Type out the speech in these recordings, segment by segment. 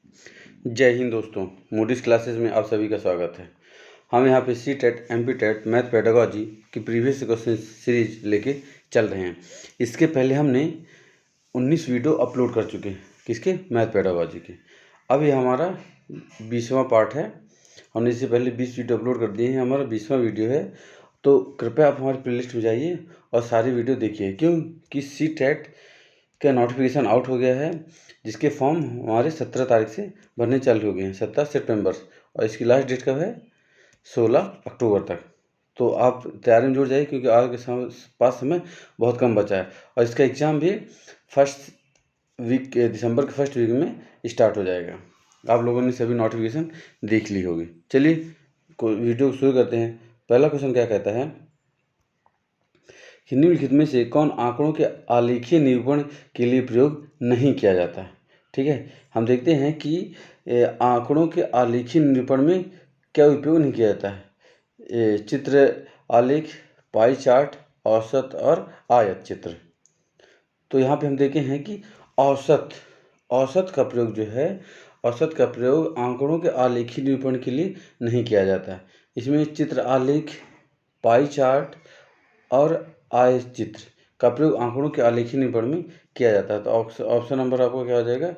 जय हिंद दोस्तों, Moody's classes में आप सभी का स्वागत है। हम यहाँ पे C TET, M P TET, math pedagogy की प्रीवियस क्वेश्चन सीरीज लेके चल रहे हैं। इसके पहले हमने 19 वीडियो अपलोड कर चुके हैं, किसके? मैथ पेडागोजी के। अब ये हमारा 20वां पार्ट है। हमने इससे पहले 20 वीडियो अपलोड कर दिए हैं, हमारा 20वां वीडियो है। तो कृपया आप हमारी प्लेलिस्ट में जाइए और सारी वीडियो देखिए, क्योंकि सी टेट का नोटिफिकेशन आउट हो गया है, जिसके फॉर्म हमारे 17 तारीख से भरने चालू हो गए हैं, 17 सितंबर। और इसकी लास्ट डेट कब है? 16 अक्टूबर तक। तो आप तैयारी में जुड़ जाइए, क्योंकि आगे के पास समय बहुत कम बचा है। और इसका एग्ज़ाम भी फर्स्ट वीक दिसंबर के फर्स्ट वीक में स्टार्ट हो जाएगा। आप लोगों ने सभी नोटिफिकेशन देख ली होगी। चलिए वीडियो शुरू करते हैं। पहला क्वेश्चन क्या कहता है कि निम्नलिखित में से कौन आंकड़ों के आलेखीय निरूपण के लिए प्रयोग नहीं किया जाता है? ठीक है, हम देखते हैं कि आंकड़ों के आलेखीय निरूपण में क्या उपयोग नहीं किया जाता है? चित्र आलेख, पाई चार्ट, औसत और आयत चित्र। तो यहाँ पे हम देखे हैं कि औसत का प्रयोग जो है, औसत का प्रयोग आंकड़ों के आलेखीय निरूपण के लिए नहीं किया जाता है। इसमें चित्र आलेख, पाई चार्ट और आयत चित्र का प्रयोग आंकड़ों के आलेखीय निरूपण में किया जाता है। तो ऑप्शन नंबर आपको क्या हो जाएगा?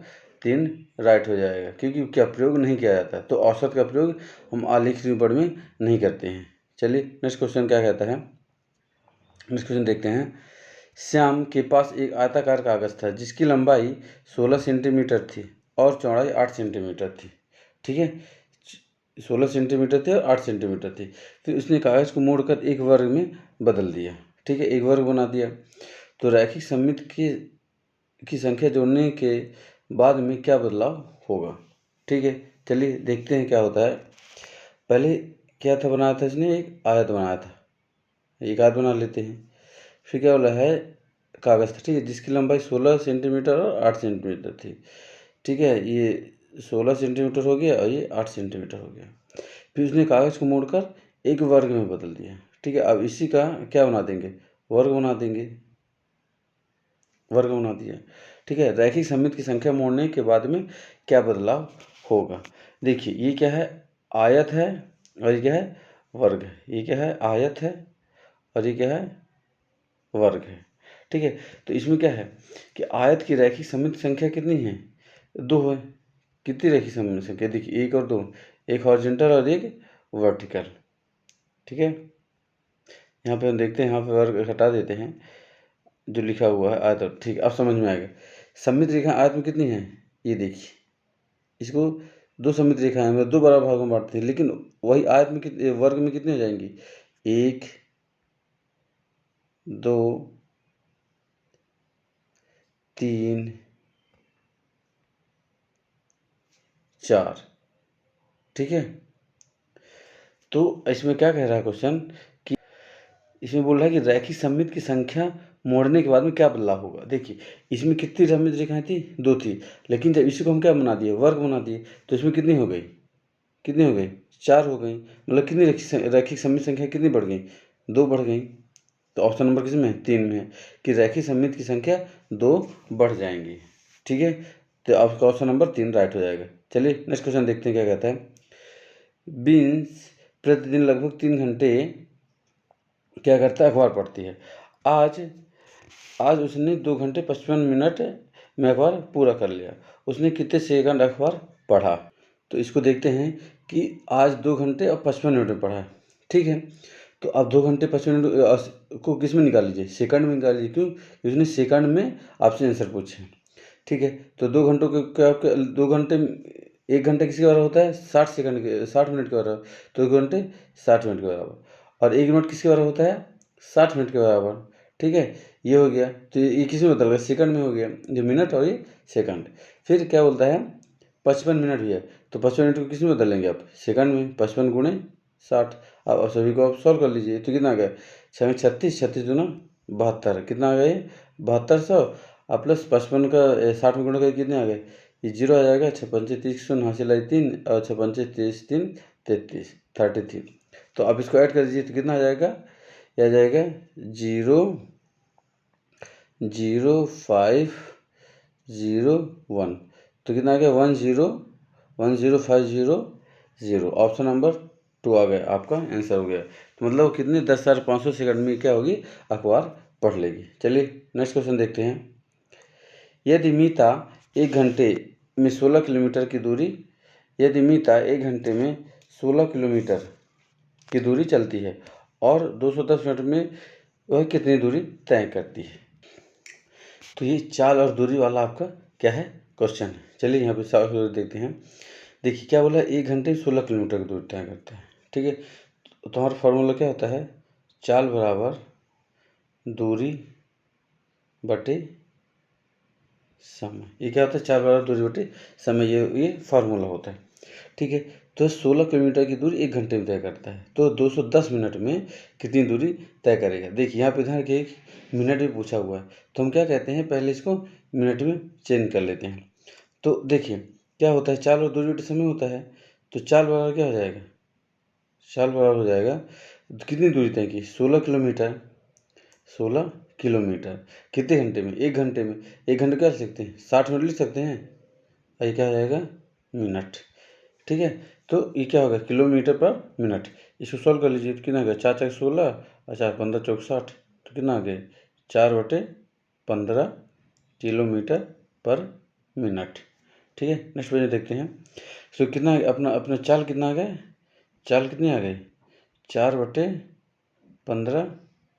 3 राइट हो जाएगा, क्योंकि क्या प्रयोग नहीं किया जाता है। तो औसत का प्रयोग हम आलेखीय निरूपण में नहीं करते हैं। चलिए नेक्स्ट क्वेश्चन क्या कहता है, नेक्स्ट क्वेश्चन देखते हैं। श्याम के पास एक आयताकार कागज था जिसकी लंबाई 16 सेंटीमीटर थी और चौड़ाई 8 सेंटीमीटर थी। ठीक है, 16 सेंटीमीटर थी और 8 सेंटीमीटर थी। फिर उसने कागज़ को मोड़कर एक वर्ग में बदल दिया। ठीक है, एक वर्ग बना दिया। तो रैखिक सममित की संख्या जोड़ने के बाद में क्या बदलाव होगा? ठीक है, चलिए देखते हैं क्या होता है। पहले क्या था बनाया था इसने? एक आयत बनाया था। एक आयत बना लेते हैं। फिर क्या बोला है? कागज़ था, ठीक है, जिसकी लंबाई 16 सेंटीमीटर और 8 सेंटीमीटर थी। ठीक है, ये 16 सेंटीमीटर हो गया और ये 8 सेंटीमीटर हो गया। फिर उसने कागज़ को मोड़कर एक वर्ग में बदल दिया। ठीक है, अब इसी का क्या बना देंगे? वर्ग बना देंगे, वर्ग बना दिया। ठीक है, रैखिक सममित की संख्या मोड़ने के बाद में क्या बदलाव होगा? देखिए, ये क्या है? आयत है और ये क्या है? वर्ग है। ये क्या है? आयत है और ये क्या है? वर्ग है। ठीक है, तो इसमें क्या है कि आयत की रैखिक सममित संख्या कितनी है? 2 है। कितनी रैखिक सममित संख्या? देखिए 1 और 2, एक हॉरिजॉन्टल और एक वर्टिकल। ठीक है, यहाँ पे हम देखते हैं, यहाँ पे वर्ग हटा देते हैं जो लिखा हुआ है आयत। ठीक, अब समझ में आएगा। सममित रेखा आयत में कितनी है? ये देखिए, इसको 2 सममित रेखाएं हैं, 2 बराबर भागों में बांटते हैं, लेकिन वही आयत में कितने वर्ग में कितनी हो जाएंगी? 1, 2, 3, 4। ठीक है, तो इसमें क्या कह रहा है क्वेश्चन कि इसमें बोल रहा है कि रैखिक सममित की संख्या मोड़ने के बाद में क्या बदलाव होगा। देखिए, इसमें कितनी सममित रेखाएं थी? 2 थी, लेकिन जब इसी को हम क्या बना दिए? वर्ग बना दिए, तो इसमें कितनी हो गई? कितनी हो गई? 4 हो गई। मतलब कितनी रैखिक सममित संख्या कितनी बढ़ गई? 2 बढ़ गई। तो ऑप्शन नंबर किसमें है? 3 में है कि रैखिक सममित की संख्या 2 बढ़ जाएंगी। ठीक है, तो आपका ऑप्शन नंबर 3 राइट हो जाएगा। चलिए नेक्स्ट क्वेश्चन देखते हैं क्या कहता है। बीन्स प्रतिदिन लगभग 3 घंटे क्या करता है? अखबार पढ़ती है। आज उसने 2 घंटे 55 मिनट में अखबार पूरा कर लिया। उसने कितने सेकंड अखबार पढ़ा? तो इसको देखते हैं कि आज 2 घंटे और 55 मिनट में पढ़ा है। ठीक है, तो अब 2 घंटे 55 मिनट को किस में निकाल लीजिए? सेकंड में निकाल लीजिए। क्यों? उसने सेकंड में आपसे आंसर पूछे। ठीक है, तो 2 घंटों के क्या आपके 2 घंटे, 1 घंटे किसके बराबर होता है? 60 सेकंड के, 60 मिनट के बराबर। तो 2 घंटे 60 मिनट के बराबर। और 1 मिनट किसके बराबर होता है? 60 मिनट के बराबर। ठीक है, ये हो गया। तो ये किस में बदल गया? सेकंड में हो गया, ये मिनट और ये सेकंड। फिर क्या बोलता है? 55 मिनट भी है, तो 55 मिनट को किस में बदलेंगे आप? सेकंड में। 55 गुणे 60। अब सभी को आप सॉल्व कर लीजिए, तो कितना आ गया? 6 36, 36 दूना 72। कितना आ गया ये? 7200। अब प्लस 55 का 60 में गुणा करके कितने आ गए? ये 0 आ जाएगा। 6 पंचे 30, शून्य हासिल आई 3 और 6 पंचे 30, 3 33, 33। तो आप इसको ऐड कर दीजिए, तो कितना आ जाएगा? ये आ जाएगा 0 0 5 0 1। तो कितना आ गया? 10 1050 ऑप्शन नंबर 2 आ गया, आपका आंसर हो गया। तो मतलब कितने 10,500 सेकंड में क्या होगी, अखबार पढ़ लेगी। चलिए नेक्स्ट क्वेश्चन देखते हैं। यदि मीता 1 घंटे में 16 किलोमीटर की दूरी यदि मीता 1 घंटे में 16 किलोमीटर की दूरी चलती है और 210 मिनट में वह कितनी दूरी तय करती है। तो ये चाल और दूरी वाला आपका क्या है, क्वेश्चन है। चलिए यहाँ पे सॉल्व देखते हैं। देखिए क्या बोला, 1 घंटे में 16 किलोमीटर की दूरी तय करता है। ठीक है, तो हमारा फॉर्मूला क्या होता है, चाल बराबर दूरी बटे समय। ये क्या होता है, चाल बराबर दूरी बटे समय, ये फार्मूला होता है। ठीक है, तो 16 किलोमीटर की दूरी 1 घंटे में तय करता है, तो 210 मिनट में कितनी दूरी तय करेगा। देखिए यहाँ पे ध्यान रखिए, मिनट भी पूछा हुआ है, तो हम क्या कहते हैं, पहले इसको मिनट में चेंज कर लेते हैं। तो देखिए क्या होता है, चाल और दूरी बटे समय होता है, तो चाल बराबर क्या हो जाएगा, चाल बराबर हो जाएगा, कितनी दूरी तय की, 16 किलोमीटर। 16 किलोमीटर कितने घंटे में, 1 घंटे में। 1 घंटे क्या लिख सकते हैं, 60 मिनट लिख सकते हैं। ये क्या हो जाएगा, मिनट। ठीक है, तो ये क्या होगा, किलोमीटर पर मिनट। इसको सॉल्व कर लीजिए, तो कितना आ गया, 4 चौक 16 और 4 15 चौक 60, तो कितना आ गया, 4/15 किलोमीटर पर मिनट। ठीक है, नेक्स्ट पेज देखते हैं। तो कितना अपना अपना चाल कितना आ गया, चाल कितनी आ गई, 4/15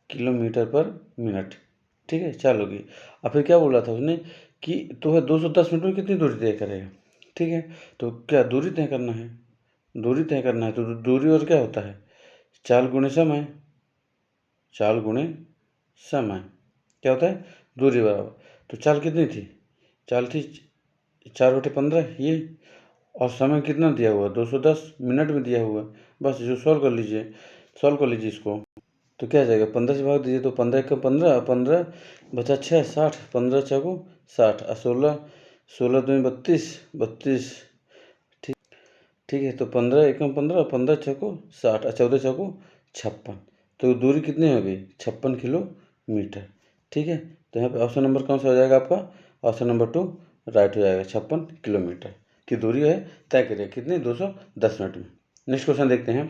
किलोमीटर पर मिनट। ठीक है, चाल होगी। और फिर क्या बोला था उसने कि तो है 210 मिनट में कितनी दूरी तय करेगा। ठीक है, तो क्या दूरी तय करना है, दूरी तय करना है, तो दूरी और क्या होता है, चाल गुणे समय, चाल गुणे समय क्या होता है, दूरी बराबर। तो चाल कितनी थी, चाल थी 4/15 ये, और समय कितना दिया हुआ, 210 मिनट में दिया हुआ। बस जो सॉल्व कर लीजिए, सॉल्व कर लीजिए इसको, तो क्या आ जाएगा, 15 से भाग दीजिए, तो 15 का 15, 15 बचा 6, 60, 15 चौको 60 और 16, 16 दूनी 32, 32। ठीक है, तो 15 एकम 15, 15 चौको 60 और 14 चौको 56, तो दूरी कितनी हो गई, 56 किलोमीटर। ठीक है, तो यहाँ पे ऑप्शन नंबर कौन सा हो जाएगा आपका, ऑप्शन नंबर 2 राइट हो जाएगा। 56 किलोमीटर की दूरी है तय करिए, कितनी, 210 मिनट में। नेक्स्ट क्वेश्चन देखते हैं।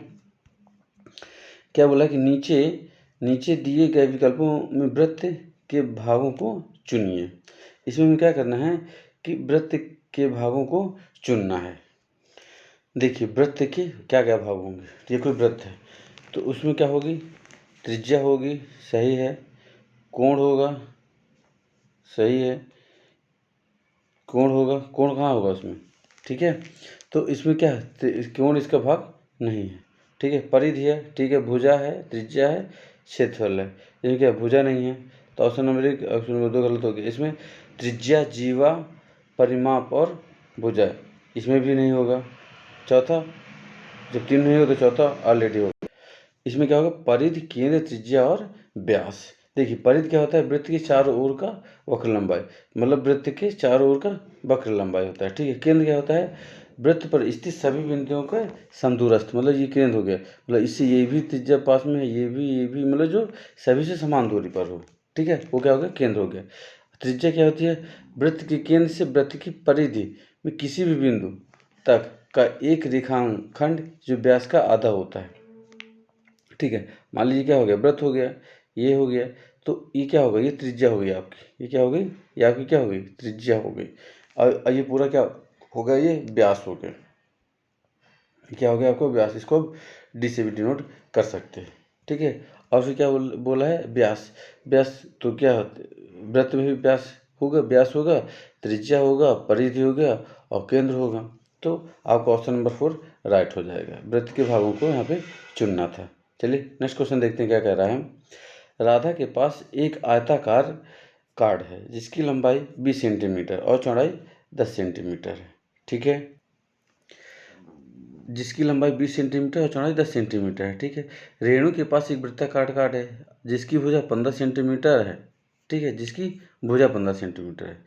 क्या बोला कि नीचे नीचे दिए गए विकल्पों में वृत्त के भागों को चुनिए। इसमें हमें क्या करना है कि वृत्त के भागों को चुनना है। देखिए वृत्त के क्या क्या भाग होंगे, ये कोई वृत्त है तो उसमें क्या होगी, त्रिज्या होगी, सही है, कोण होगा, सही है, कोण होगा, कोण कहाँ होगा उसमें, ठीक है, तो इसमें क्या है, कोण इसका भाग नहीं है। ठीक है, परिधि है, ठीक है, भुजा है, त्रिज्या है, क्षेत्रफल है, इसमें क्या भुजा नहीं है, तो ऑप्शन नंबर 1 ऑप्शन नंबर 2 गलत हो गया। इसमें त्रिज्या, जीवा, परिमाप और भुजा, इसमें भी नहीं होगा। चौथा, जब 3 नहीं होगा तो चौथा ऑलरेडी होगा। इसमें क्या होगा, परिधि, केंद्र, त्रिज्या और व्यास। देखिए परिधि क्या होता है, वृत्त के चारों ओर का वक्र लंबाई, मतलब वृत्त के चारों ओर का वक्र लंबाई होता है। ठीक है, केंद्र क्या होता है, वृत्त पर स्थित सभी बिंदुओं का समदूरस्थ, मतलब ये केंद्र हो गया, मतलब इससे ये भी त्रिज्या पास में है, ये भी मतलब जो सभी से समान दूरी पर हो। ठीक है, वो क्या हो गया, केंद्र हो गया। त्रिज्या क्या होती है, वृत्त के केंद्र से वृत्त की परिधि में किसी भी बिंदु तक का एक रेखाखंड जो व्यास का आधा होता है। ठीक है, मान लीजिए क्या हो गया, वृत्त हो गया, ये हो गया, तो ये क्या होगा, ये त्रिज्या हो गई आपकी, ये क्या हो गई, ये आपकी क्या हो गई, त्रिज्या हो गई। और ये पूरा क्या हो गया, ये व्यास हो गया, क्या हो गया आपको व्यास, इसको डी से भी डिनोट कर सकते हैं। ठीक है, और फिर क्या बोला है, व्यास, व्यास तो क्या वृत्त में भी व्यास होगा, व्यास होगा, त्रिज्या होगा, परिधि हो गया और केंद्र होगा। तो आपका ऑप्शन नंबर 4 राइट हो जाएगा, वृत्त के भागों को यहाँ पे चुनना था। चलिए नेक्स्ट क्वेश्चन देखते हैं क्या कह रहा है। राधा के पास एक आयताकार कार्ड है जिसकी लंबाई 20 सेंटीमीटर और चौड़ाई 10 सेंटीमीटर है। ठीक है, जिसकी लंबाई 20 सेंटीमीटर और चौड़ाई 10 सेंटीमीटर है। ठीक है, रेणु के पास एक वृत्ताकार कार्ड है जिसकी भुजा 15 सेंटीमीटर है। ठीक है, जिसकी भुजा 15 सेंटीमीटर है।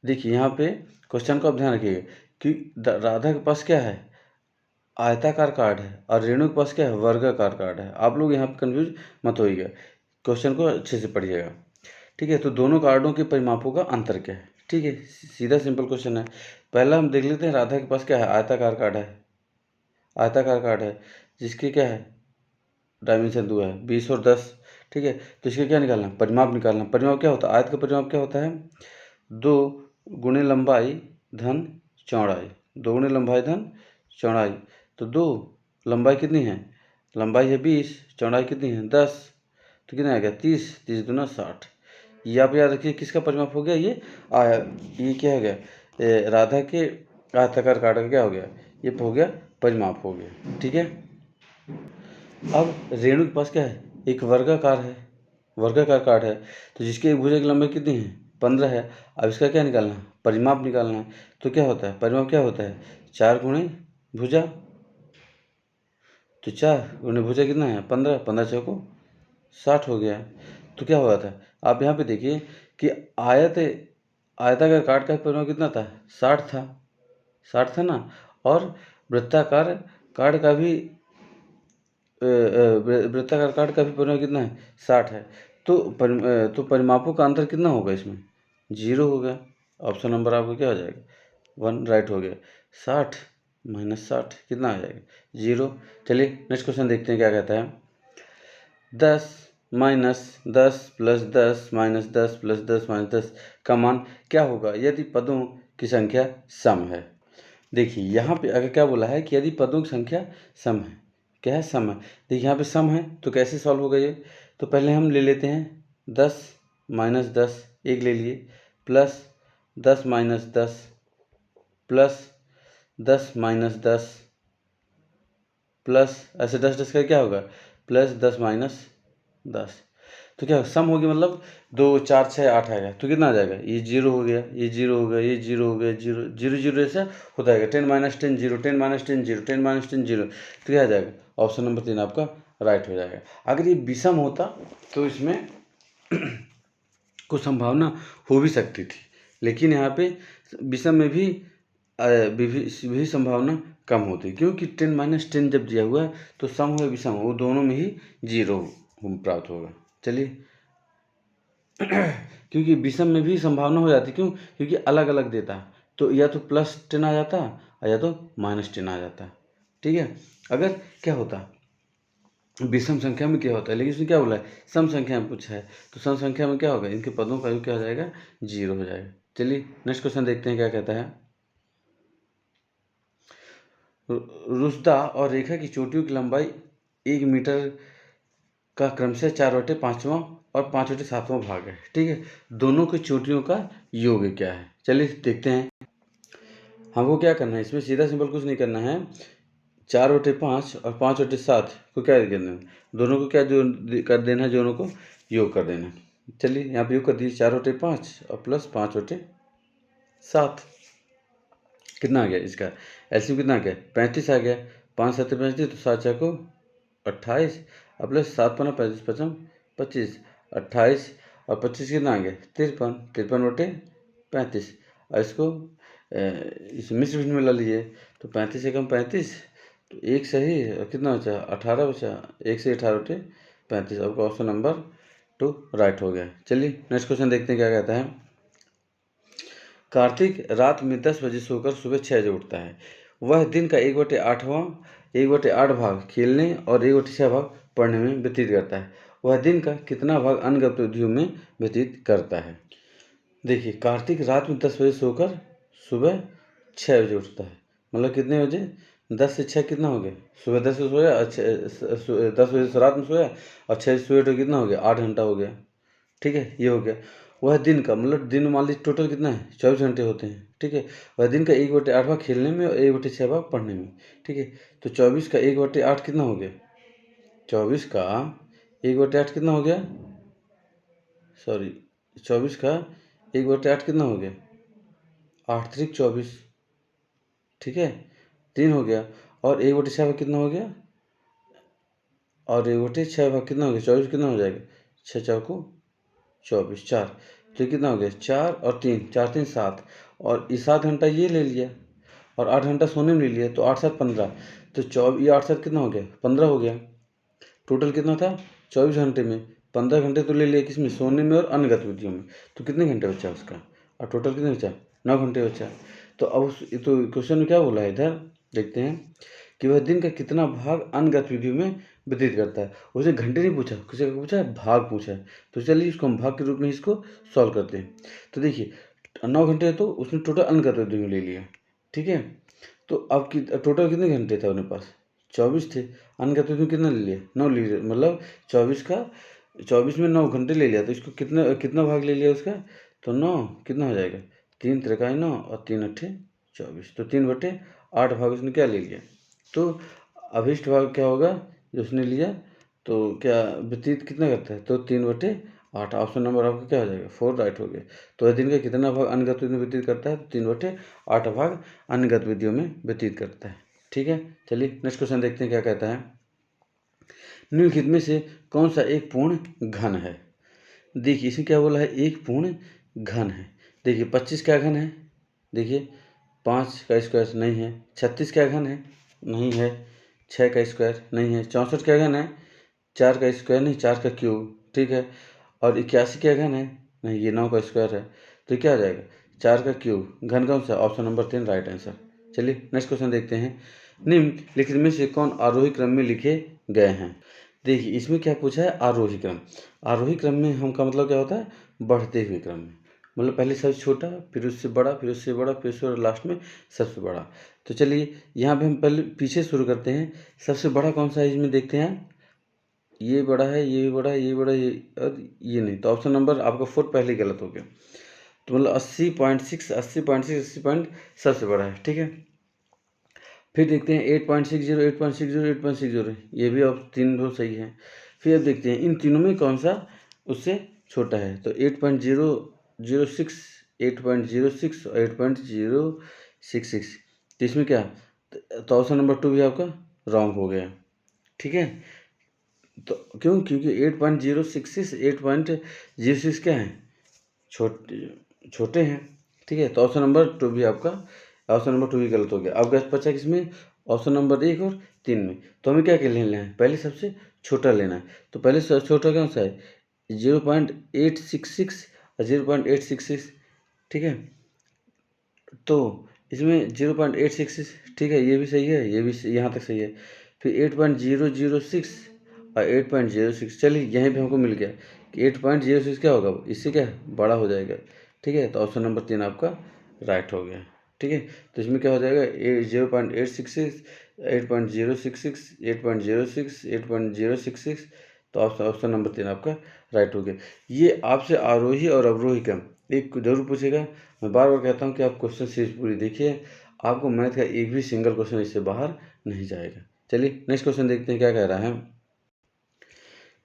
देखिए यहाँ पे क्वेश्चन को आप ध्यान रखिएगा कि राधा के पास क्या है, आयताकार कार्ड है, और रेणु के पास क्या है, वर्गाकार कार्ड है। आप लोग यहाँ पे कंफ्यूज मत होइएगा, क्वेश्चन को अच्छे से पढ़िएगा। ठीक है, तो दोनों कार्डों के परिमापों का अंतर क्या है। ठीक है, सीधा सिंपल क्वेश्चन है। पहला हम देख लेते हैं राधा के पास क्या है, आयताकार कार्ड है, आयताकार कार्ड है जिसके क्या है डायमेंशन 2 है, 20 और 10। ठीक है, तो इसका क्या निकालना है, परिमाप निकालना। परिमाप क्या होता है, आयत का परिमाप क्या होता है, 2 गुणे लंबाई धन चौड़ाई, 2 गुणे लंबाई धन चौड़ाई। तो 2 लंबाई कितनी है, लंबाई है 20, चौड़ाई कितनी है 10, तो कितना आ गया 30, 30 दूना 60। ये आप याद रखिए किसका परिमाप हो गया, ये आया, ये क्या हो गया, राधा के आयताकार कार्ड का क्या हो गया, ये हो गया परिमाप हो गया। ठीक है, अब रेणु के पास क्या है, एक वर्गाकार है, वर्गाकार कार्ड है, तो जिसके एक भुजा की लंबाई कितनी है 15 है। अब इसका क्या निकालना है, परिमाप निकालना है। तो क्या होता है, परिमाप क्या होता है, 4 गुणे भुजा, तो 4 गुणे भुजा कितना है 15, 15 चौको 60 हो गया। तो क्या हुआ था, आप यहाँ पे देखिए कि आयताकार कार्ड का परिमाप कितना था 60 था, 60 था ना, और वृत्ताकार कार्ड का भी वृत्ताकार कार्ड का भी परिमाप कितना है 60 है। तो परिमापों का अंतर कितना होगा इसमें, 0 होगा। ऑप्शन नंबर आपको क्या हो जाएगा 1 राइट हो गया। 60 माइनस 60 कितना आ जाएगा 0। चलिए नेक्स्ट क्वेश्चन देखते हैं क्या कहता है, 10 minus 10 plus 10 minus 10 plus 10 minus 10 का मान क्या होगा यदि पदों की संख्या सम है। देखिए यहाँ पे अगर क्या बोला है कि यदि पदों की संख्या सम है, क्या है सम है। देखिए यहाँ पे सम है तो कैसे सॉल्व होगा ये, तो पहले हम ले लेते हैं 10 माइनस 10 एक ले लिए, plus 10 minus 10 plus 10 minus 10 plus ऐसे 10 10 का क्या होगा प्लस 10 माइनस 10। तो क्या सम होगी, मतलब 2 4 6 8 आएगा, तो कितना आ जाएगा, ये 0 हो गया, ये 0 हो गया, ये 0 हो गया, 0 0 0 ऐसे होता है 10 माइनस 10 0, 10 माइनस 10 0, 10 माइनस 10 0। तो क्या आ जाएगा, ऑप्शन नंबर 3 आपका राइट हो जाएगा। अगर ये विषम होता तो इसमें कुछ संभावना हो भी सकती थी, लेकिन यहाँ पे विषम में भी संभावना कम होती है, क्योंकि 10 माइनस 10 जब दिया हुआ है तो सम हो या विषम हो दोनों में ही 0 प्राप्त होगा। चलिए क्योंकि विषम में भी संभावना हो जाती, क्यों, क्योंकि अलग अलग देता है, तो या तो प्लस 10 आ जाता या तो माइनस 10 आ जाता। ठीक है, अगर क्या होता विषम संख्या में क्या होता है, लेकिन इसमें क्या बोला है सम संख्या में पूछा है, तो सम संख्या में क्या होगा, इनके पदों का योग क्या हो जाएगा 0 हो जाएगा। चलिए नेक्स्ट क्वेश्चन देखते हैं क्या कहता है, रुशदा और रेखा की चोटियों की लंबाई 1 मीटर का क्रमशः 4/5वां और 5/7वां भाग है। ठीक है, दोनों की चोटियों का योग क्या है, चलिए देखते हैं। हमको क्या करना है इसमें, सीधा सिंपल कुछ नहीं करना है, 4/5 और 5/7 को क्या करना है, दोनों को क्या जो कर देना है, दोनों को योग कर देना है। चलिए यहाँ पे योग कर दीजिए, 4/5 और प्लस 5/7 कितना आ गया, इसका एलसीएम कितना आ गया 35 आ गया, 5 7 35, तो 7 4 को 28 और प्लस 7 5 35 5 25, 28 और 25 कितना आ गया 53, 53/35। और इसको इस मिश्र भिन्न में ला लीजिए, तो 35 से कम 35, तो एक सही और कितना बचा 18 बचा, 1 से 18/35। आपका ऑप्शन नंबर 2 राइट हो गया। चलिए नेक्स्ट क्वेश्चन देखते हैं क्या कहता है, कार्तिक रात में 10 बजे सोकर सुबह 6 बजे उठता है, वह दिन का 1/8 भाग खेलने और 1/6 भाग पढ़ने में व्यतीत करता है, वह दिन का कितना भाग अन्य गतिविधियों में व्यतीत करता है। देखिए कार्तिक रात में 10 बजे सोकर सुबह 6 बजे उठता है, मतलब कितने बजे 10 से 6 कितना हो गया, सुबह 10 बजे सोया, 10 बजे से रात में सोया और 6 बजे सोया, तो कितना हो गया 8 घंटा हो गया। ठीक है, ये हो गया। वह दिन का मतलब दिन में मान लीजिए टोटल कितना है 24 घंटे होते हैं। ठीक है, वह दिन का 1/8 भाग खेलने में और 1/6 भाग पढ़ने में। ठीक है, तो 24 का 1/8 कितना हो गया, 24 का 1/8 कितना हो गया, सॉरी 24 का 1/8 कितना हो गया 8 त्रिक 24। ठीक है, 3 हो गया, और 1/6 भाग कितना हो गया, और 1/6 भाग कितना हो गया 24 कितना हो जाएगा 6 4 को 24 4, तो कितना हो गया 4 और 3 4 3 7, और ये 7 घंटा ये ले लिया और 8 घंटा सोने में ले लिया, तो 8 7 15, तो 24 ये 8 7 कितना हो गया 15 हो गया। टोटल कितना था 24 घंटे में 15 घंटे तो ले लिया किसमें, सोने में और अन्य गतिविधियों में, तो कितने घंटे बचा उसका और टोटल कितने बचा, 9 घंटे बचा। तो अब तो क्वेश्चन में क्या बोला है, इधर देखते हैं कि वह दिन का कितना भाग अन्य गतिविधियों में व्यतीत करता है। उसने घंटे नहीं पूछा, किसी का पूछा है, भाग पूछा है। तो चलिए इसको हम भाग के रूप में इसको सॉल्व करते हैं। तो देखिए 9 घंटे तो उसने टोटल अन्य गतिविधियों में ले लिया, ठीक है। तो अब टोटल कितने घंटे थे अपने पास, 24 थे। अन्य गतिविधियों कितना ले लिया, 9 ले लिया, मतलब 24 में 9 घंटे ले लिया। तो इसको कितना कितना भाग ले लिया उसका, तो 9 कितना हो जाएगा, 3 त्रिकाई 9 और 3 अट्ठे 24। तो 3/8 भाग उसने क्या ले लिया। तो अभिष्ट भाग क्या होगा जो उसने लिया, तो क्या व्यतीत कितना करता है, तो 3/8। ऑप्शन नंबर आपका क्या हो जाएगा, 4 राइट हो गया। तो दिन का कितना भाग अन्य गतिविधियों में व्यतीत करता है, तो 3/8 भाग अन्य गतिविधियों में व्यतीत करता है, ठीक है। चलिए नेक्स्ट क्वेश्चन देखते हैं क्या कहता है। निम्नलिखित में से कौन सा एक पूर्ण घन है। देखिए इसमें क्या बोला है, एक पूर्ण घन है। देखिए 25 क्या घन है, देखिए 5 का स्क्वायर नहीं है। 36 क्या घन है, नहीं है। 6 का स्क्वायर नहीं है। 64 क्या घन है, 4 का स्क्वायर नहीं, 4 का क्यूब, ठीक है। और 81 क्या घन है, नहीं, ये 9 का स्क्वायर है। तो क्या आ जाएगा, 4 का क्यूब। घन कौन सा, ऑप्शन नंबर 3 राइट आंसर। चलिए नेक्स्ट क्वेश्चन देखते हैं। निम्नलिखित में से कौन आरोही क्रम में लिखे गए हैं। देखिए इसमें क्या पूछा है, आरोही क्रम। आरोही क्रम में हम का मतलब क्या होता है, बढ़ते हुए क्रम में, मतलब पहले सबसे छोटा, फिर उससे बड़ा, फिर उससे बड़ा, फिर उससे लास्ट में सबसे बड़ा। तो चलिए यहाँ पे हम पहले पीछे शुरू करते हैं। सबसे बड़ा कौन सा है इसमें देखते हैं, ये बड़ा है, ये भी बड़ा है, ये बड़ा है, ये और ये नहीं। तो ऑप्शन नंबर आपका 4 पहले ही गलत हो गया। तो मतलब 80.6 सबसे बड़ा है, ठीक है। फिर देखते हैं 8.60 8.60 8.60, ये भी अब तीनों सही है। फिर अब देखते हैं इन तीनों में कौन सा उससे छोटा है। तो 8.006 8.06 और 8.066। तो इसमें क्या, तो ऑप्शन नंबर 2 भी आपका रॉन्ग हो गया, ठीक है। तो क्यों, क्योंकि 8.066 8.06 क्या है, छोटे हैं, ठीक है। तो ऑप्शन नंबर 2 भी आपका, ऑप्शन नंबर 2 भी गलत हो गया। अब गैस बचा किसमें, ऑप्शन नंबर 1 और 3 में। तो हमें क्या क्या लेना है, पहले सबसे छोटा लेना है। तो पहले सबसे छोटा कौन सा है, 0.866 और 0.866, ठीक है। तो इसमें 0.866, ठीक है, ये भी सही है, ये भी यहाँ तक सही है। फिर 8.006 और 8.06, चलिए यहीं पे हमको मिल गया कि 8.06 क्या होगा, इससे क्या बड़ा हो जाएगा, ठीक है। तो ऑप्शन नंबर 3 आपका राइट हो गया, ठीक है। तो इसमें क्या हो जाएगा, 0.866 8.066 8.06 8.066। तो ऑप्शन नंबर 3 आपका राइट हो गया। ये आपसे आरोही और अवरोही क्रम एक जरूर पूछेगा। मैं बार बार कहता हूँ कि आप क्वेश्चन सीरीज पूरी देखिए, आपको मैथ का एक भी सिंगल क्वेश्चन इससे बाहर नहीं जाएगा। चलिए नेक्स्ट क्वेश्चन देखते हैं क्या कह रहा है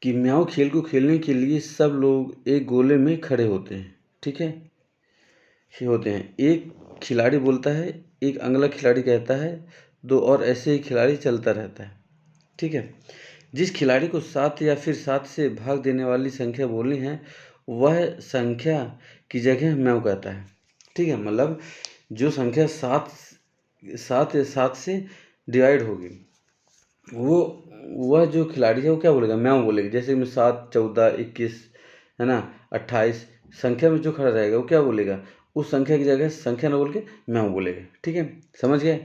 कि म्याऊं खेल को खेलने के लिए सब लोग एक गोले में खड़े होते हैं, ठीक है। ये होते हैं, एक खिलाड़ी बोलता है, एक अगला खिलाड़ी कहता है, 2 और ऐसे ही खिलाड़ी चलता रहता है, ठीक है। जिस खिलाड़ी को 7 या फिर 7 से भाग देने वाली संख्या बोलनी है, वह संख्या की जगह म्याऊं कहता है, ठीक है। मतलब जो संख्या 7 से डिवाइड होगी, वह जो खिलाड़ी है वो क्या बोलेगा, म्याऊं बोलेगा। जैसे में 7 14 21 है ना, 28 संख्या में जो खड़ा रहेगा वो क्या बोलेगा, उस संख्या की जगह संख्या ना बोल के म्याऊं बोलेगा, ठीक है। समझ गए।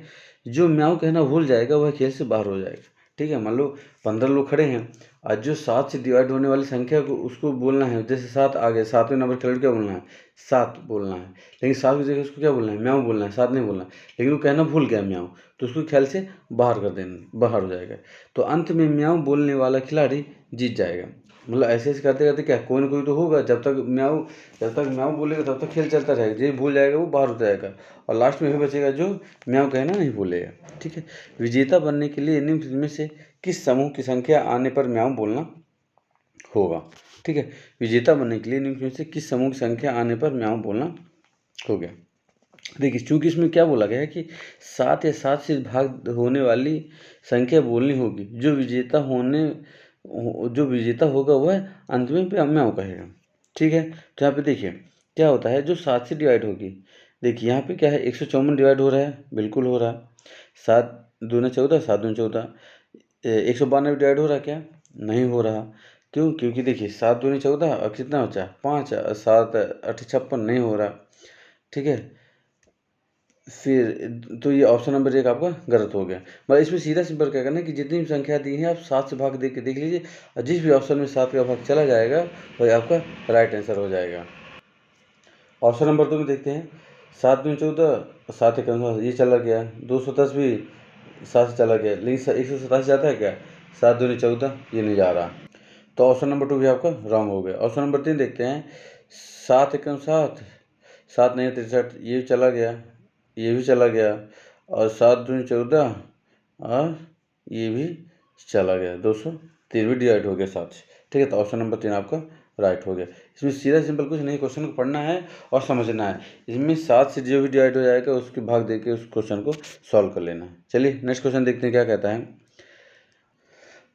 जो म्याऊं कहना भूल जाएगा वह खेल से बाहर हो जाएगा, ठीक है। मान लो 15 लोग खड़े हैं और जो 7 से डिवाइड होने वाली संख्या को उसको बोलना है, जैसे 7 आ गए, 7वें नंबर खिलाड़ी क्या बोलना है, 7 बोलना है। लेकिन 7 की जगह उसको क्या बोलना है, म्याऊं बोलना है, 7 नहीं बोलना है। लेकिन वो कहना भूल गया म्याऊं, तो उसको ख्याल से बाहर कर देना, बाहर हो जाएगा। तो अंत में म्याऊं बोलने वाला खिलाड़ी जीत जाएगा। मतलब ऐसे ऐसे करते करते क्या, कोई ना कोई तो होगा, जब तक म्याऊं बोलेगा तब तक खेल चलता रहेगा। जो भूल जाएगा वो बाहर हो जाएगा और लास्ट में भी बचेगा जो म्याऊं कहना नहीं भूलेगा, ठीक है। विजेता बनने के लिए निम्न में से किस समूह की संख्या आने पर म्याऊं बोलना होगा, ठीक है। विजेता बनने के लिए निम्न में से किस समूह की संख्या आने पर म्याऊं बोलना हो गया। देखिए चूंकि इसमें क्या बोला गया है कि 7 या 7 से भाग होने वाली संख्या बोलनी होगी, जो विजेता होगा वह अंत में म्याऊं कहेगा, ठीक है। तो यहाँ पे देखिए क्या होता है, जो 7 से डिवाइड होगी, देखिए यहाँ पे क्या है, 154 डिवाइड हो रहा है, बिल्कुल हो रहा है। 7 दूना 14, 7 दूना 14। 192 डिवाइड हो रहा है क्या, नहीं हो रहा। क्योंकि देखिए 7 दूनी 14 और कितना बचा 5, 7 8 56, नहीं हो रहा। ठीक है। फिर तो ये ऑप्शन नंबर 1 आपका गलत हो गया। मतलब इसमें सीधा सिंपल क्या करना है कि जितनी भी संख्या दी है आप 7 से भाग दे के देख लीजिए, और जिस भी ऑप्शन में 7 का भाग चला जाएगा वही आपका राइट आंसर हो जाएगा। ऑप्शन नंबर 2 में देखते हैं, 7 दूनी 14, 7 एक ये चला गया। 210 भी 7 से चला गया, लेकिन 187 जाता है क्या? 7 दूनी 14, ये नहीं जा रहा, तो ऑप्शन नंबर 2 भी आपका रॉन्ग हो गया। ऑप्शन नंबर 3 देखते हैं, 7 एक 7, 7 नहीं 63, ये चला गया, ये भी चला गया, और 7 दूनी 14, और ये भी चला गया, 203 भी डिवाइड हो गया 7 से। ठीक है, तो ऑप्शन नंबर 3 आपका राइट हो गया। इसमें सीधा सिंपल कुछ नहीं, क्वेश्चन को पढ़ना है और समझना है। इसमें 7 से जो भी डिवाइड हो जाएगा उसके भाग देके उस क्वेश्चन को सॉल्व कर लेना है। चलिए नेक्स्ट क्वेश्चन देखते हैं क्या कहता है।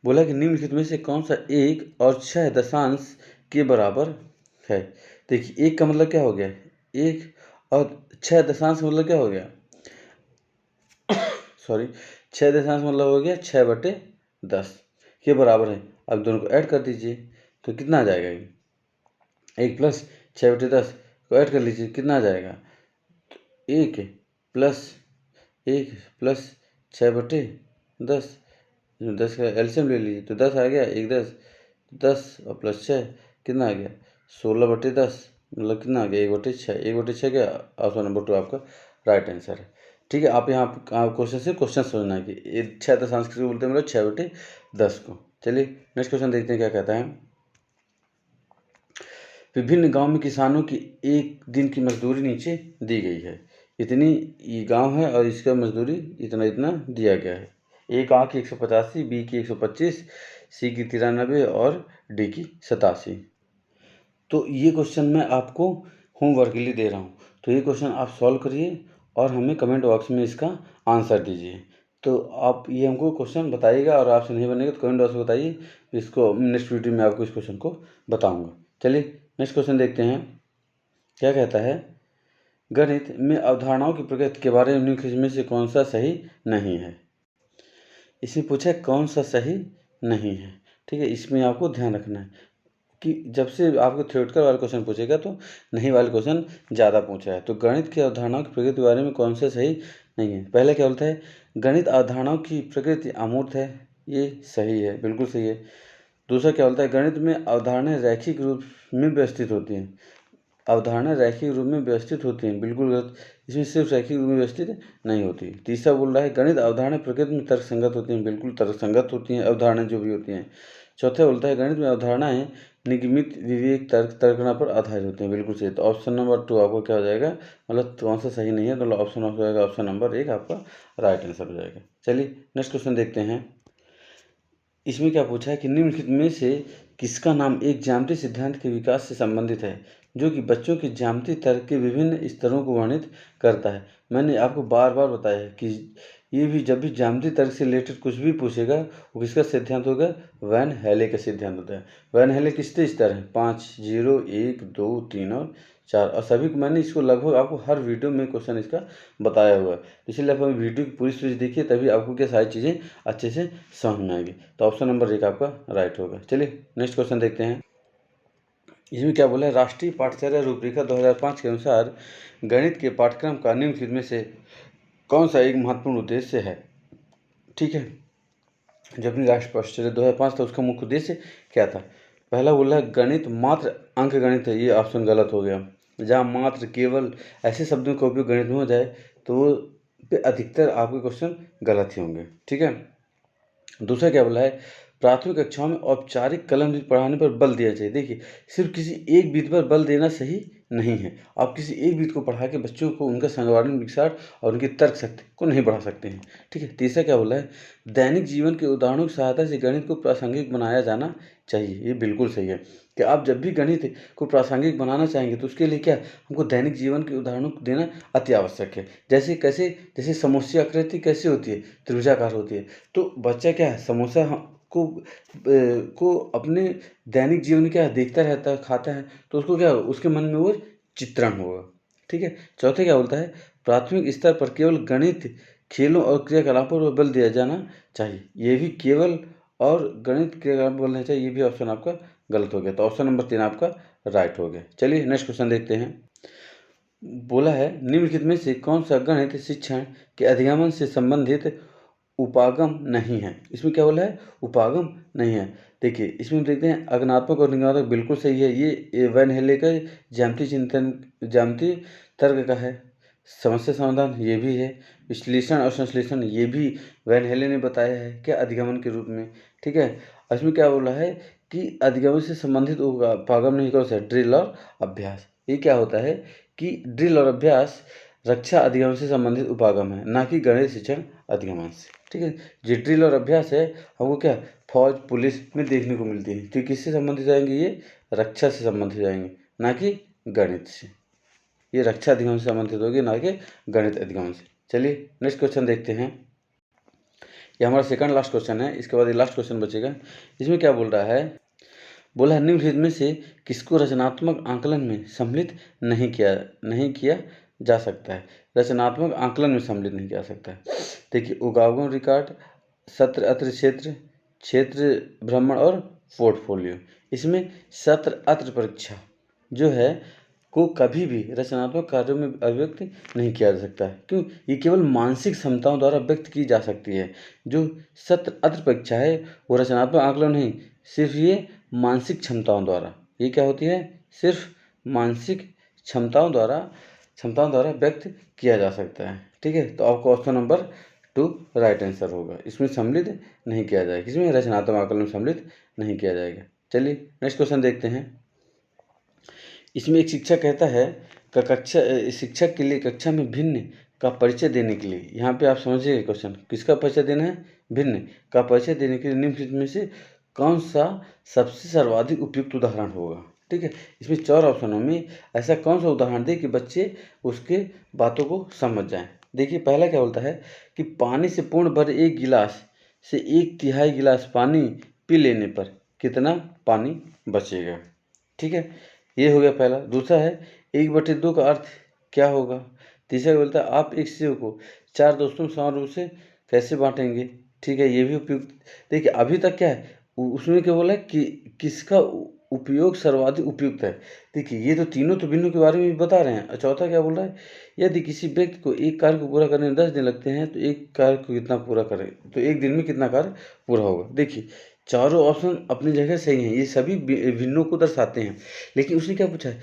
बोला कि निम्नलिखित में से कौन सा 1 और 6 दशांश के बराबर है। देखिए 1 का मतलब क्या हो गया, 1, और 6 दशांश का मतलब क्या हो गया, सॉरी 6 दशांश मतलब हो गया 6/10 के बराबर है। अब दोनों को ऐड कर दीजिए तो कितना आ जाएगा, ये 1 प्लस 6/10 को ऐड कर लीजिए, कितना आ जाएगा, 1 प्लस 1 प्लस 6/10, 10 का एलसीएम ले लीजिए तो 10 आ गया, 1 10, 10 और प्लस 6 कितना आ गया, 16/10, मतलब कितना आ गया, 1/6, 1/6 क्या, ऑप्शन नंबर 2 आपका राइट आंसर है। ठीक है, आप यहाँ क्वेश्चन से क्वेश्चन समझना है कि 6 दशांश किसको बोलते हैं, मतलब 6/10 को। चलिए नेक्स्ट क्वेश्चन देखते हैं क्या कहता है। विभिन्न गांव में किसानों की एक दिन की मजदूरी नीचे दी गई है। इतनी ये गांव है और इसका मजदूरी इतना इतना दिया गया है। ए गाँव की 185, बी की 125, सी की 93 और डी की 87। तो ये क्वेश्चन मैं आपको होमवर्क के लिए दे रहा हूँ, तो ये क्वेश्चन आप सॉल्व करिए और हमें कमेंट बॉक्स में इसका आंसर दीजिए। तो आप ये हमको क्वेश्चन बताइएगा, और आपसे नहीं बनेगा तो कमेंट बॉक्स में बताइए, इसको नेक्स्ट वीडियो में आपको इस क्वेश्चन को बताऊँगा। चलिए नेक्स्ट क्वेश्चन देखते हैं क्या कहता है। गणित में अवधारणाओं की प्रकृति के बारे में निम्नलिखित में से कौन सा सही नहीं है। इसमें पूछा है कौन सा सही नहीं है। ठीक है, इसमें आपको ध्यान रखना है कि जब से आपको थ्योरेटिकल वाला क्वेश्चन पूछेगा तो नहीं वाले क्वेश्चन ज़्यादा पूछा है। तो गणित की अवधारणाओं की प्रकृति के बारे में कौन सा सही नहीं है। पहले क्या बोलता है, गणित अवधारणाओं की प्रकृति अमूर्त है, ये सही है, बिल्कुल सही है। दूसरा क्या बोलता है, गणित में अवधारणाएं रैखिक रूप में व्यवस्थित होती हैं, अवधारणा रैखिक रूप में व्यवस्थित होती हैं, बिल्कुल गलत, इसमें सिर्फ रैखिक रूप में व्यवस्थित नहीं होती। तीसरा बोल रहा है गणित अवधारणा प्रकृति में तर्कसंगत होती हैं, बिल्कुल तर्कसंगत होती हैं अवधारणाएं जो भी होती हैं। चौथा बोलता है गणित में अवधारणाएं निगमित विवेक तर्कना पर आधारित होती हैं, बिल्कुल सही। तो ऑप्शन नंबर 2 आपको क्या हो जाएगा, मतलब कौन सा सही नहीं है, तो ऑप्शन हो जाएगा ऑप्शन नंबर 1 आपका राइट आंसर हो जाएगा। चलिए नेक्स्ट क्वेश्चन देखते हैं। इसमें क्या पूछा है कि निम्नलिखित में से किसका नाम एक ज्यामितीय सिद्धांत के विकास से संबंधित है जो कि बच्चों के ज्यामितीय तर्क के विभिन्न स्तरों को वर्णित करता है। मैंने आपको बार बार बताया है कि ये भी जब भी ज्यामितीय तर्क से रिलेटेड कुछ भी पूछेगा वो किसका सिद्धांत होगा, वैन हेले का सिद्धांत होता है। वैन हेले कितने स्तर हैं, 5, 0, 1, 2, 3 और 4, और सभी को मैंने इसको लगभग आपको हर वीडियो में क्वेश्चन इसका बताया हुआ है, इसलिए आप वीडियो की पूरी सीरीज देखिए, तभी आपको क्या सारी चीज़ें अच्छे से समझ में आएगी। तो ऑप्शन नंबर 1 आपका राइट होगा। चलिए नेक्स्ट क्वेश्चन देखते हैं। इसमें क्या बोला है, राष्ट्रीय पाठ्यचर्या रूपरेखा 2005 के अनुसार गणित के पाठ्यक्रम का निम्नलिखित में से कौन सा एक महत्वपूर्ण उद्देश्य है। ठीक है, जब भी राष्ट्रीय पाठ्यचर्या 2005 था उसका मुख्य उद्देश्य क्या था। पहला बोला है गणित मात्र अंक गणित है, ये ऑप्शन गलत हो गया। जहाँ मात्र केवल ऐसे शब्दों का उपयोग गणित में हो जाए तो वो पे अधिकतर आपके क्वेश्चन गलत ही होंगे। ठीक है, दूसरा क्या बोला है, प्राथमिक कक्षाओं में औपचारिक कलम विधि पढ़ाने पर बल दिया चाहिए। देखिए सिर्फ किसी एक विधि पर बल देना सही नहीं है, आप किसी एक विधि को पढ़ा के बच्चों को उनका संज्ञान विकास और उनकी तर्क शक्ति को नहीं बढ़ा सकते हैं। ठीक है, तीसरा क्या बोला है, दैनिक जीवन के उदाहरणों की सहायता से गणित को प्रासंगिक बनाया जाना चाहिए, ये बिल्कुल सही है कि आप जब भी गणित को प्रासंगिक बनाना चाहेंगे तो उसके लिए क्या हमको दैनिक जीवन के उदाहरणों को देना अति आवश्यक है। जैसे कैसे, जैसे समोसे आकृति कैसे होती है, त्रिभुजाकार होती है, तो बच्चा क्या है समोसा को अपने दैनिक जीवन में क्या देखता रहता है, खाता है, तो उसको क्या उसके मन में वो चित्रण होगा। ठीक है, चौथे क्या बोलता है, प्राथमिक स्तर पर केवल गणित खेलों और क्रियाकलापों पर बल दिया जाना चाहिए, ये भी केवल और गणित क्रियाकलाप बोलना चाहिए, ये भी ऑप्शन आपका गलत हो गया। तो ऑप्शन नंबर 3 आपका राइट हो गया। चलिए नेक्स्ट क्वेश्चन देखते हैं। बोला है निम्नलिखित में से कौन सा गणित शिक्षण के अधिगमन से संबंधित उपागम नहीं है। इसमें क्या बोला है, उपागम नहीं है। देखिए इसमें देखते हैं अगनात्मक और निगमात्मक बिल्कुल सही है। ये वैन हेले का ज्यामितीय तर्क का है। समस्या समाधान ये भी है। विश्लेषण और संश्लेषण ये भी वैन हेले ने बताया है क्या, अधिगमन के रूप में। ठीक है, इसमें क्या बोला है कि अधिगमन से संबंधित उपागम नहीं, कौन सा, ड्रिल और अभ्यास। ये क्या होता है कि ड्रिल और अभ्यास रक्षा अधिगमन से संबंधित उपागम है, ना कि गणित शिक्षण अधिगमन से। ठीक है, जो ड्रिल और अभ्यास है हमको क्या फौज पुलिस में देखने को मिलती है, तो किससे संबंधित जाएंगे, ये रक्षा से संबंधित जाएंगे, ना कि गणित से। ये रक्षा अधिगमन से संबंधित होगी, ना कि गणित अधिगमन से। चलिए नेक्स्ट क्वेश्चन देखते हैं। ये हमारा सेकंड लास्ट क्वेश्चन है, इसके बाद ये लास्ट क्वेश्चन बचेगा। इसमें क्या बोल रहा है, बोला है निम्नलिखित में से किसको रचनात्मक आंकलन में सम्मिलित नहीं किया जा सकता है। रचनात्मक आंकलन में सम्मिलित नहीं किया जा सकता है। देखिए उगागम रिकॉर्ड, सत्र अत्र क्षेत्र भ्रमण और पोर्टफोलियो। इसमें सत्र अत्र परीक्षा जो है को कभी भी रचनात्मक कार्यों में अभिव्यक्त नहीं किया जा सकता है। क्यों, ये केवल मानसिक क्षमताओं द्वारा व्यक्त की जा सकती है। जो सत्र अत्र परीक्षा है वो रचनात्मक आंकलन नहीं, सिर्फ ये मानसिक क्षमताओं द्वारा, ये क्या होती है, सिर्फ मानसिक क्षमताओं द्वारा व्यक्त किया जा सकता है। ठीक है, तो आपको ऑप्शन नंबर 2 राइट आंसर होगा। इसमें सम्मिलित नहीं किया जाएगा, इसमें रचनात्मक आंकलन में सम्मिलित नहीं किया जाएगा। चलिए नेक्स्ट क्वेश्चन देखते हैं। इसमें एक शिक्षक कहता है शिक्षक के लिए कक्षा में भिन्न का परिचय देने के लिए, यहाँ पे आप समझिए क्वेश्चन, किसका परिचय देना है, भिन्न का परिचय देने के लिए निम्नलिखित में से कौन सा सबसे सर्वाधिक उपयुक्त उदाहरण होगा। ठीक है, इसमें 4 ऑप्शनों में ऐसा कौन सा उदाहरण दे कि बच्चे उसके बातों को समझ जाएं। देखिए पहला क्या बोलता है कि पानी से पूर्ण भरे एक गिलास से 1/3 गिलास पानी पी लेने पर कितना पानी बचेगा। ठीक है, ये हो गया पहला। दूसरा है 1/2 का अर्थ क्या होगा। तीसरा बोलता है आप एक सेव को 4 दोस्तों में समान रूप से कैसे बांटेंगे। ठीक है, ये भी उपयुक्त। देखिए अभी तक क्या है उसमें क्या बोला है कि किसका उपयोग सर्वाधिक उपयुक्त है। देखिए ये तो तीनों तो भिन्नों के बारे में भी बता रहे हैं। और चौथा क्या बोल रहा है, यदि किसी व्यक्ति को एक कार्य को पूरा करने में 10 दिन लगते हैं तो एक कार्य को कितना पूरा करें, तो एक दिन में कितना कार्य पूरा होगा। देखिए चारों ऑप्शन अपनी जगह सही हैं, ये सभी भिन्नों को दर्शाते हैं। लेकिन उसने क्या पूछा है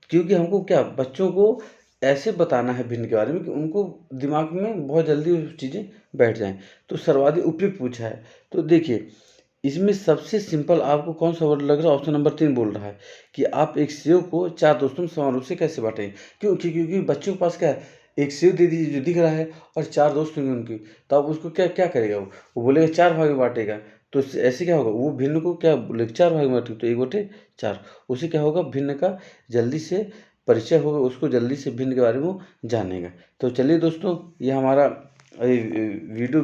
क्योंकि हमको क्या बच्चों को ऐसे बताना है भिन्न के बारे में कि उनको दिमाग में बहुत जल्दी चीज़ें बैठ जाएं, तो सर्वाधिक उपयुक्त पूछा है। तो देखिए इसमें सबसे सिंपल आपको कौन सा वर्ड लग रहा है, ऑप्शन नंबर 3 बोल रहा है कि आप एक सेव को 4 दोस्तों में समान रूप से कैसे बांटें। क्योंकि बच्चों के पास क्या है, एक सेव दे दीजिए जो दिख रहा है और 4 दोस्त होंगे उनकी, तो आप उसको क्या क्या करेगा, वो बोलेगा 4 भाग में बांटेगा। तो ऐसे क्या होगा, वो भिन्न को क्या बोलेगा 4 भाग में बांटेगा, तो 1/4। उससे क्या होगा, भिन्न का जल्दी से परिचय होगा, उसको जल्दी से भिन्न के बारे में वो जानेगा। तो चलिए दोस्तों, ये हमारा वीडियो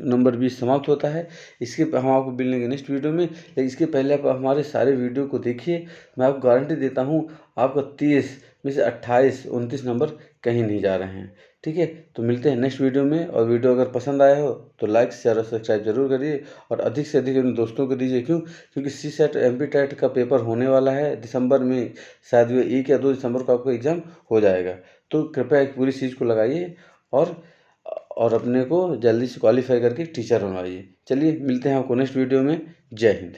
नंबर 20 समाप्त होता है। इसके हम आपको मिलेंगे नेक्स्ट वीडियो में, लेकिन इसके पहले आप हमारे सारे वीडियो को देखिए। मैं आपको गारंटी देता हूँ आपका 30 में से 28 29 नंबर कहीं नहीं जा रहे हैं। ठीक है, तो मिलते हैं नेक्स्ट वीडियो में। और वीडियो अगर पसंद आया हो तो लाइक शेयर और सब्सक्राइब जरूर करिए, और अधिक से अधिक अपने दोस्तों को दीजिए। क्योंकि CSET MPTET का पेपर होने वाला है दिसंबर में, शायद वो 1 या 2 दिसंबर को आपको एग्ज़ाम हो जाएगा। तो कृपया एक पूरी चीज़ को लगाइए और अपने को जल्दी से क्वालीफाई करके टीचर बनवाइए। चलिए मिलते हैं आपको नेक्स्ट वीडियो में। जय हिंद।